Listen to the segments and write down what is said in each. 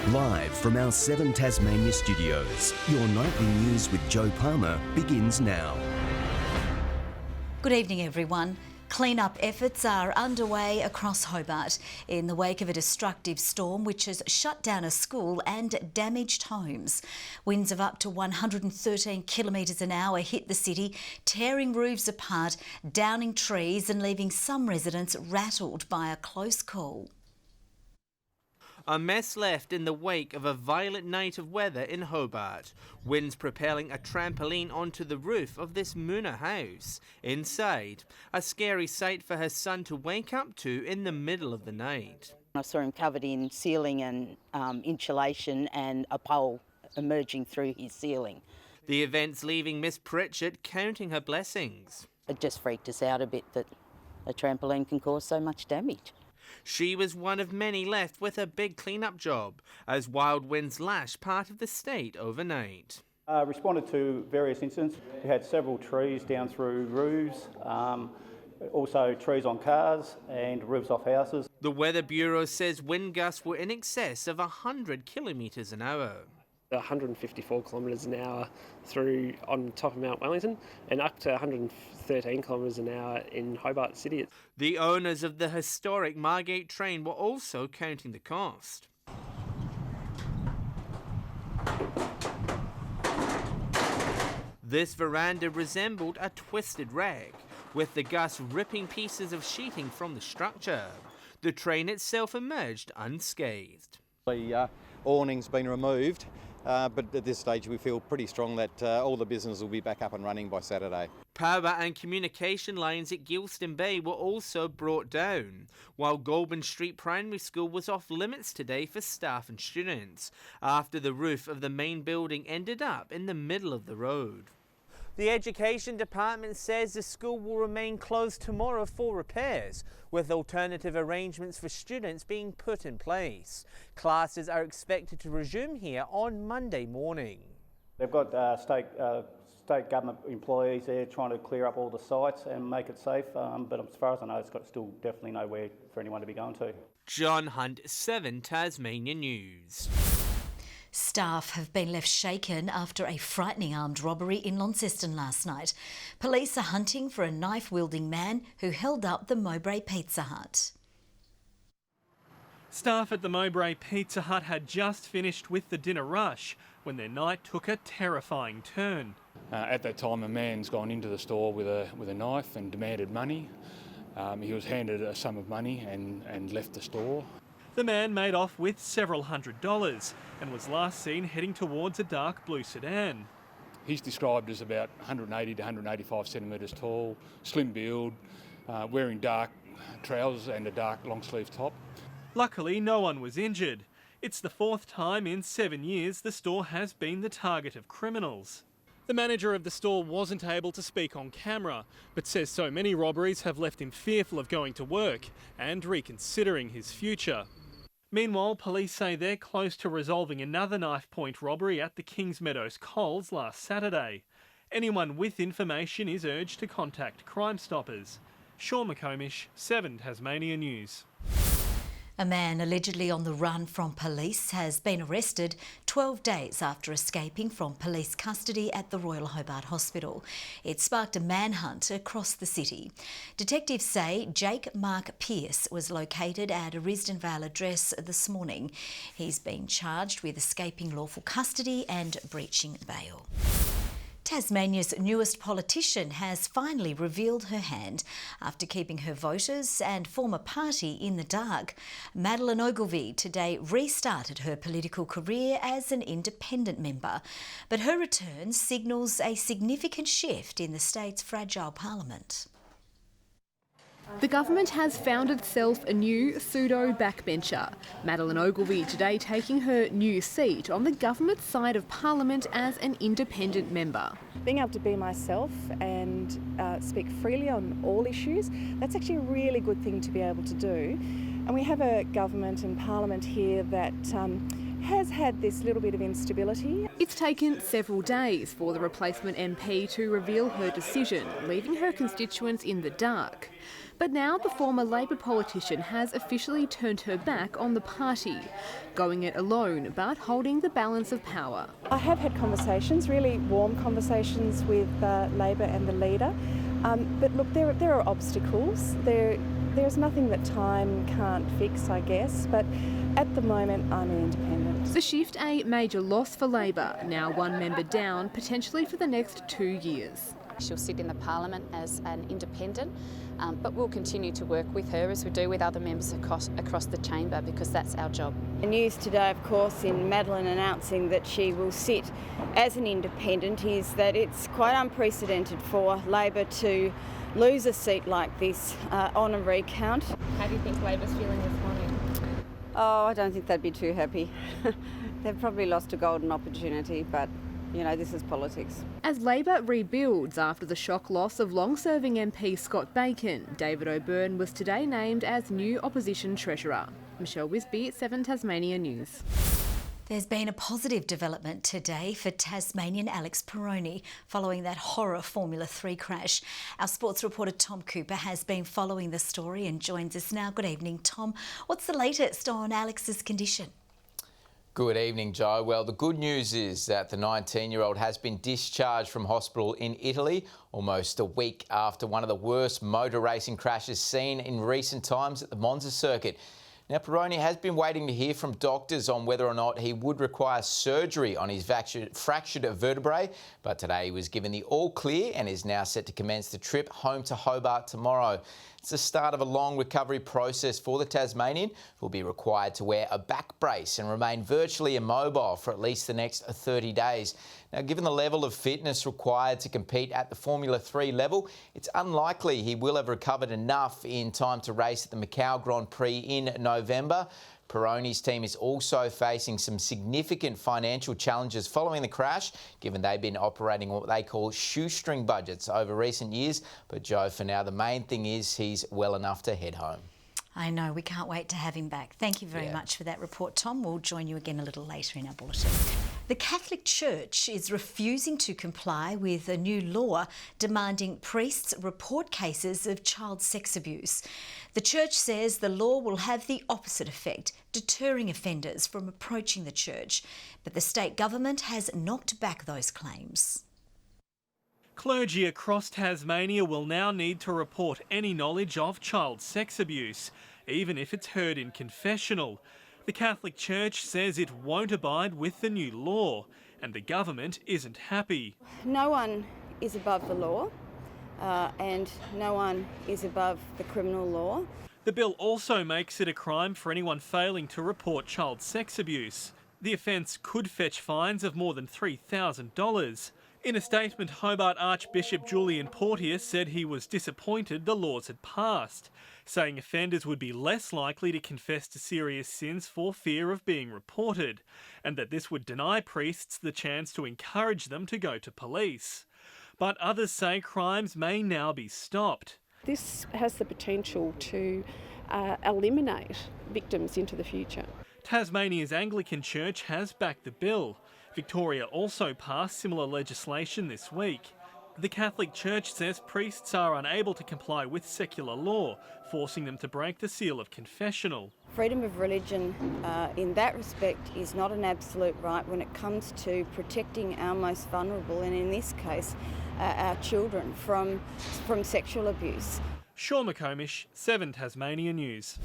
Live from our 7 Tasmania studios, your nightly news with Joe Palmer begins now. Good evening, everyone. Clean-up efforts are underway across Hobart in the wake of a destructive storm which has shut down a school and damaged homes. Winds of up to 113 kilometres an hour hit the city, tearing roofs apart, downing trees and leaving some residents rattled by a close call. A mess left in the wake of a violent night of weather in Hobart. Winds propelling a trampoline onto the roof of this Moona house. Inside, a scary sight for her son to wake up to in the middle of the night. I saw him covered in ceiling and insulation and a pole emerging through his ceiling. The events leaving Miss Pritchett counting her blessings. It just freaked us out a bit that a trampoline can cause so much damage. She was one of many left with a big clean-up job as wild winds lashed part of the state overnight. Responded to various incidents. We had several trees down through roofs, also trees on cars and roofs off houses. The Weather Bureau says wind gusts were in excess of 100 kilometres an hour. 154 kilometres an hour through on top of Mount Wellington and up to 113 kilometres an hour in Hobart City. The owners of the historic Margate train were also counting the cost. This veranda resembled a twisted rag, with the gusts ripping pieces of sheeting from the structure. The train itself emerged unscathed. The awning's been removed. But at this stage we feel pretty strong that all the business will be back up and running by Saturday. Power and communication lines at Gilston Bay were also brought down, while Goulburn Street Primary School was off limits today for staff and students, after the roof of the main building ended up in the middle of the road. The Education Department says the school will remain closed tomorrow for repairs, with alternative arrangements for students being put in place. Classes are expected to resume here on Monday morning. They've got state government employees there trying to clear up all the sites and make it safe, but as far as I know, it's got still definitely nowhere for anyone to be going to. John Hunt, 7 Tasmania News. Staff have been left shaken after a frightening armed robbery in Launceston last night. Police are hunting for a knife-wielding man who held up the Mowbray Pizza Hut. Staff at the Mowbray Pizza Hut had just finished with the dinner rush when their night took a terrifying turn. At that time, a man's gone into the store with a knife and demanded money. He was handed a sum of money and left the store. The man made off with several $100s and was last seen heading towards a dark blue sedan. He's described as about 180 to 185 centimetres tall, slim build, wearing dark trousers and a dark long sleeve top. Luckily, no one was injured. It's the 4th time in 7 years the store has been the target of criminals. The manager of the store wasn't able to speak on camera, but says so many robberies have left him fearful of going to work and reconsidering his future. Meanwhile, police say they're close to resolving another knife point robbery at the Kings Meadows Coles last Saturday. Anyone with information is urged to contact Crime Stoppers. Sean McComish, 7 Tasmania News. A man allegedly on the run from police has been arrested 12 days after escaping from police custody at the Royal Hobart Hospital. It sparked a manhunt across the city. Detectives say Jake Mark Pearce was located at a Risdon Vale address this morning. He's been charged with escaping lawful custody and breaching bail. Tasmania's newest politician has finally revealed her hand after keeping her voters and former party in the dark. Madeleine Ogilvie today restarted her political career as an independent member, but her return signals a significant shift in the state's fragile parliament. The government has found itself a new pseudo-backbencher. Madeleine Ogilvie today taking her new seat on the government side of Parliament as an independent member. Being able to be myself and speak freely on all issues, that's actually a really good thing to be able to do. And we have a government and Parliament here that has had this little bit of instability. It's taken several days for the replacement MP to reveal her decision, leaving her constituents in the dark. But now the former Labor politician has officially turned her back on the party, going it alone but holding the balance of power. I have had conversations, really warm conversations with Labor and the leader. But look, there are obstacles. There's nothing that time can't fix, I guess, but at the moment I'm an independent. The shift a major loss for Labor, now one member down, potentially for the next 2 years. She'll sit in the Parliament as an independent, but we'll continue to work with her as we do with other members across the chamber, because that's our job. The news today, of course, in Madeline announcing that she will sit as an independent is that it's quite unprecedented for Labor to lose a seat like this on a recount. How do you think Labor's feeling this morning? Oh, I don't think they'd be too happy. They've probably lost a golden opportunity, but you know, this is politics. As Labor rebuilds after the shock loss of long-serving MP Scott Bacon, David O'Byrne was today named as new opposition treasurer. Michelle Wisby, 7 Tasmania News. There's been a positive development today for Tasmanian Alex Peroni following that horror Formula 3 crash. Our sports reporter Tom Cooper has been following the story and joins us now. Good evening, Tom. What's the latest on Alex's condition? Good evening, Joe. Well, the good news is that the 19-year-old has been discharged from hospital in Italy almost a week after one of the worst motor racing crashes seen in recent times at the Monza circuit. Now, Peroni has been waiting to hear from doctors on whether or not he would require surgery on his fractured vertebrae, but today he was given the all clear and is now set to commence the trip home to Hobart tomorrow. It's the start of a long recovery process for the Tasmanian, who will be required to wear a back brace and remain virtually immobile for at least the next 30 days. Now, given the level of fitness required to compete at the Formula 3 level, it's unlikely he will have recovered enough in time to race at the Macau Grand Prix in November. Peroni's team is also facing some significant financial challenges following the crash, given they've been operating what they call shoestring budgets over recent years. But Joe, for now, the main thing is he's well enough to head home. I know, we can't wait to have him back. Thank you very much for that report, Tom. We'll join you again a little later in our bulletin. The Catholic Church is refusing to comply with a new law demanding priests report cases of child sex abuse. The Church says the law will have the opposite effect, deterring offenders from approaching the church. But the state government has knocked back those claims. Clergy across Tasmania will now need to report any knowledge of child sex abuse, even if it's heard in confessional. The Catholic Church says it won't abide with the new law, and the government isn't happy. No one is above the law, and no one is above the criminal law. The bill also makes it a crime for anyone failing to report child sex abuse. The offence could fetch fines of more than $3,000. In a statement, Hobart Archbishop Julian Porteous said he was disappointed the laws had passed, saying offenders would be less likely to confess to serious sins for fear of being reported, and that this would deny priests the chance to encourage them to go to police. But others say crimes may now be stopped. This has the potential to eliminate victims into the future. Tasmania's Anglican Church has backed the bill. Victoria also passed similar legislation this week. The Catholic Church says priests are unable to comply with secular law, forcing them to break the seal of confessional. Freedom of religion in that respect is not an absolute right when it comes to protecting our most vulnerable, and in this case, our children from sexual abuse. Sean McComish, 7 Tasmania News.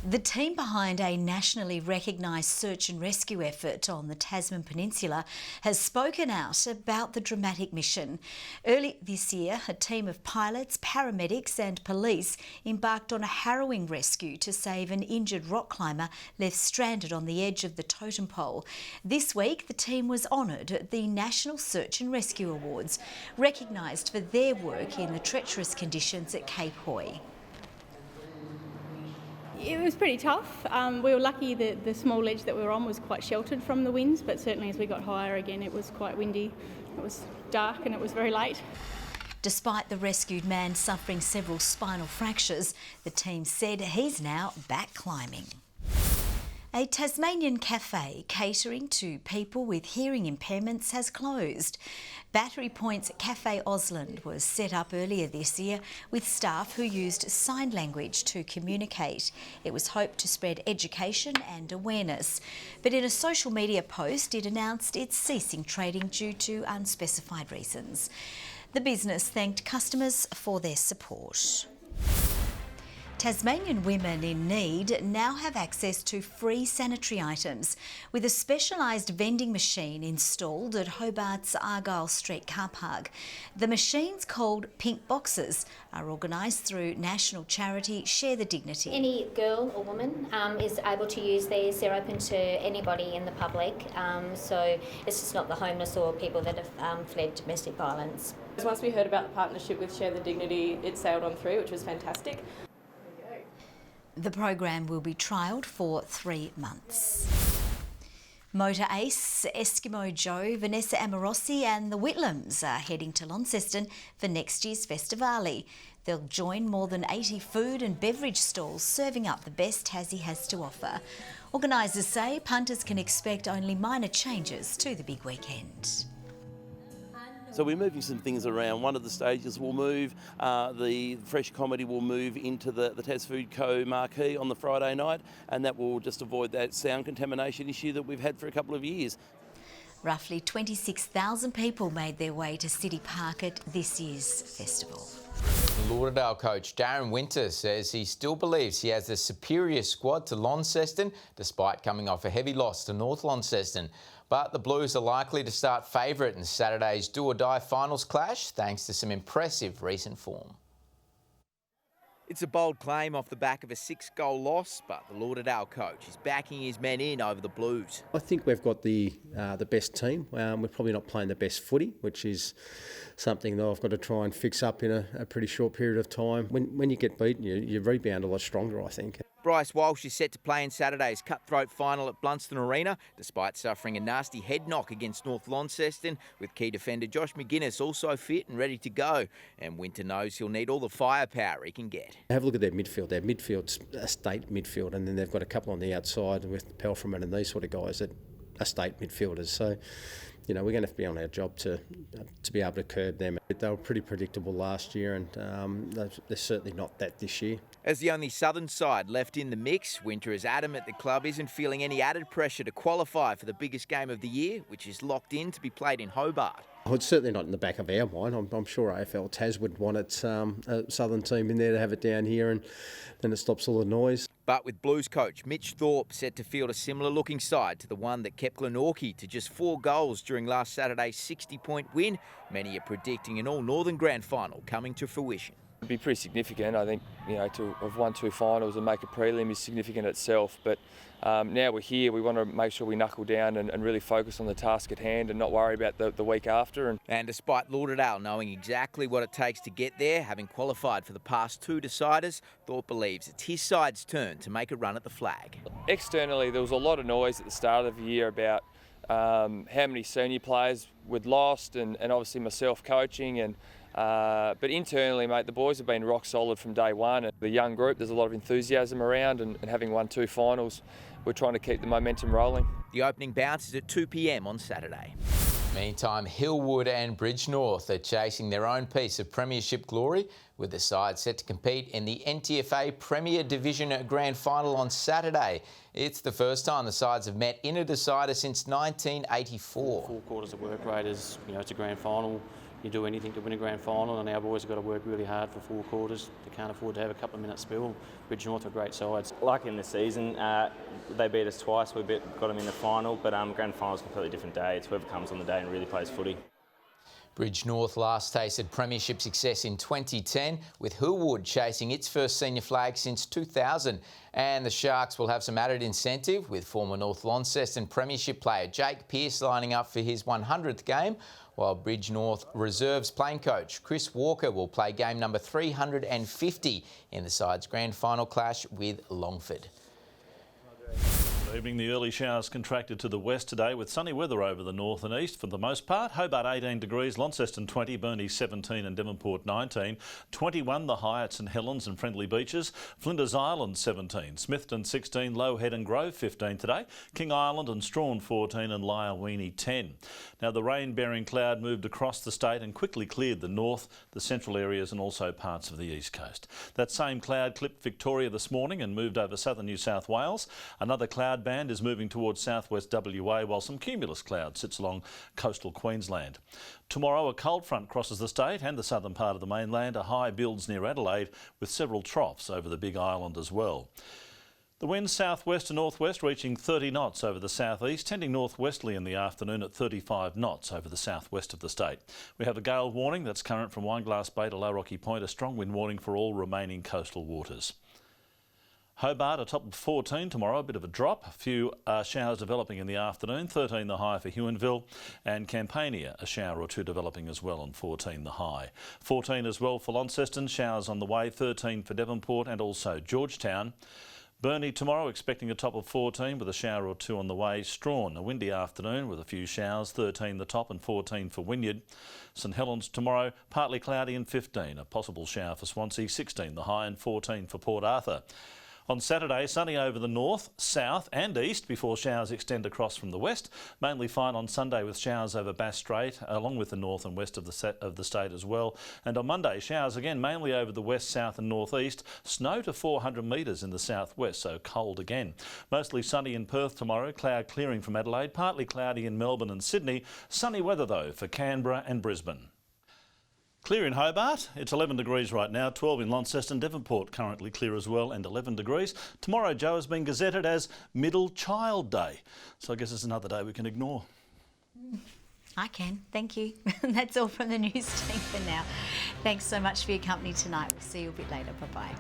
The team behind a nationally recognised search and rescue effort on the Tasman Peninsula has spoken out about the dramatic mission. Early this year, a team of pilots, paramedics and police embarked on a harrowing rescue to save an injured rock climber left stranded on the edge of the totem pole. This week, the team was honoured at the National Search and Rescue Awards, recognised for their work in the treacherous conditions at Cape Hoy. It was pretty tough. We were lucky that the small ledge that we were on was quite sheltered from the winds, but certainly as we got higher again it was quite windy. It was dark and it was very late. Despite the rescued man suffering several spinal fractures, the team said he's now back climbing. A Tasmanian cafe catering to people with hearing impairments has closed. Battery Point's Cafe Ausland was set up earlier this year with staff who used sign language to communicate. It was hoped to spread education and awareness. But in a social media post, it announced it's ceasing trading due to unspecified reasons. The business thanked customers for their support. Tasmanian women in need now have access to free sanitary items with a specialised vending machine installed at Hobart's Argyle Street car park. The machines, called Pink Boxes, are organised through national charity Share the Dignity. Any girl or woman is able to use these. They're open to anybody in the public, so it's just not the homeless or people that have fled domestic violence. Once we heard about the partnership with Share the Dignity, it sailed on through, which was fantastic. The program will be trialled for 3 months. Motor ace Eskimo Joe, Vanessa Amorossi and the Whitlams are heading to Launceston for next year's Festivale. They'll join more than 80 food and beverage stalls serving up the best Tassie has to offer. Organisers say punters can expect only minor changes to the big weekend. So we're moving some things around. One of the stages will move, the fresh comedy will move into the Tas Food Co marquee on the Friday night, and that will just avoid that sound contamination issue that we've had for a couple of years. Roughly 26,000 people made their way to City Park at this year's festival. Lauderdale coach Darren Winter says he still believes he has a superior squad to Launceston, despite coming off a heavy loss to North Launceston. But the Blues are likely to start favourite in Saturday's do-or-die finals clash, thanks to some impressive recent form. It's a bold claim off the back of a 6-goal loss, but the Lauderdale coach is backing his men in over the Blues. I think we've got the best team. We're probably not playing the best footy, which is something that I've got to try and fix up in a pretty short period of time. When you get beaten, you rebound a lot stronger, I think. Bryce Walsh is set to play in Saturday's cutthroat final at Blunston Arena, despite suffering a nasty head knock against North Launceston, with key defender Josh McGuinness also fit and ready to go. And Winter knows he'll need all the firepower he can get. Have a look at their midfield. Their midfield's a state midfield, and then they've got a couple on the outside with Pelfreman and these sort of guys that are state midfielders. So, you know, we're going to have to be on our job to be able to curb them. They were pretty predictable last year, and they're certainly not that this year. As the only southern side left in the mix, Winter is adamant the club isn't feeling any added pressure to qualify for the biggest game of the year, which is locked in to be played in Hobart. Oh, it's certainly not in the back of our mind. I'm sure AFL Tas would want its a southern team in there to have it down here, and then it stops all the noise. But with Blues coach Mitch Thorpe set to field a similar looking side to the one that kept Glenorchy to just 4 goals during last Saturday's 60-point win, many are predicting an all-Northern grand final coming to fruition. It'd be pretty significant. I think, you know, to have won 2 finals and make a prelim is significant itself. But now we're here, we want to make sure we knuckle down and really focus on the task at hand and not worry about the week after. And despite Lauderdale knowing exactly what it takes to get there, having qualified for the past 2 deciders, Thorpe believes it's his side's turn to make a run at the flag. Externally, there was a lot of noise at the start of the year about how many senior players we'd lost, and obviously myself coaching. But internally, mate, the boys have been rock solid from day one. And the young group, there's a lot of enthusiasm around, and having won 2 finals, we're trying to keep the momentum rolling. The opening bounce is at 2 p.m. on Saturday. Meantime, Hillwood and Bridge North are chasing their own piece of premiership glory, with the side set to compete in the NTFA Premier Division Grand Final on Saturday. It's the first time the sides have met in a decider since 1984. 4 quarters of work rate is, you know, it's a grand final. You do anything to win a grand final, and our boys have got to work really hard for 4 quarters. They can't afford to have a couple of minutes spill. Bridge North are great sides. Like in the season, they beat us twice. We got them in the final, but grand final's a completely different day. It's whoever comes on the day and really plays footy. Bridge North last tasted premiership success in 2010, with Hillwood chasing its first senior flag since 2000. And the Sharks will have some added incentive, with former North Launceston premiership player Jake Pearce lining up for his 100th game, while Bridge North Reserves playing coach Chris Walker will play game number 350 in the side's grand final clash with Longford. Evening, the early showers contracted to the west today with sunny weather over the north and east for the most part. Hobart 18 degrees, Launceston 20, Burnie 17 and Devonport 19. 21 the high at St Helens and Friendly Beaches. Flinders Island 17, Smithton 16, Low Head and Grove 15 today. King Island and Strawn 14 and Lyalweenie 10. Now the rain-bearing cloud moved across the state and quickly cleared the north, the central areas and also parts of the east coast. That same cloud clipped Victoria this morning and moved over southern New South Wales. Another cloud band is moving towards southwest WA, while some cumulus cloud sits along coastal Queensland. Tomorrow a cold front crosses the state and the southern part of the mainland. A high builds near Adelaide with several troughs over the Big Island as well. The winds southwest to northwest reaching 30 knots over the southeast, tending northwesterly in the afternoon at 35 knots over the southwest of the state. We have a gale warning that's current from Wineglass Bay to Low Rocky Point, a strong wind warning for all remaining coastal waters. Hobart a top of 14 tomorrow, a bit of a drop. A few showers developing in the afternoon, 13 the high for Huonville, and Campania a shower or two developing as well on 14 the high. 14 as well for Launceston, showers on the way, 13 for Devonport and also Georgetown. Burnie tomorrow expecting a top of 14 with a shower or two on the way. Strawn a windy afternoon with a few showers, 13 the top and 14 for Wynyard. St Helens tomorrow partly cloudy and 15, a possible shower for Swansea, 16 the high and 14 for Port Arthur. On Saturday, sunny over the north, south and east before showers extend across from the west. Mainly fine on Sunday with showers over Bass Strait, along with the north and west of the state as well. And on Monday, showers again mainly over the west, south and northeast. Snow to 400 metres in the southwest, so cold again. Mostly sunny in Perth tomorrow, cloud clearing from Adelaide, partly cloudy in Melbourne and Sydney. Sunny weather though for Canberra and Brisbane. Clear in Hobart, it's 11 degrees right now, 12 in Launceston, Devonport currently clear as well and 11 degrees. Tomorrow, Joe, has been gazetted as Middle Child Day, so I guess it's another day we can ignore. I can, thank you. That's all from the news team for now. Thanks so much for your company tonight. We'll see you a bit later. Bye-bye.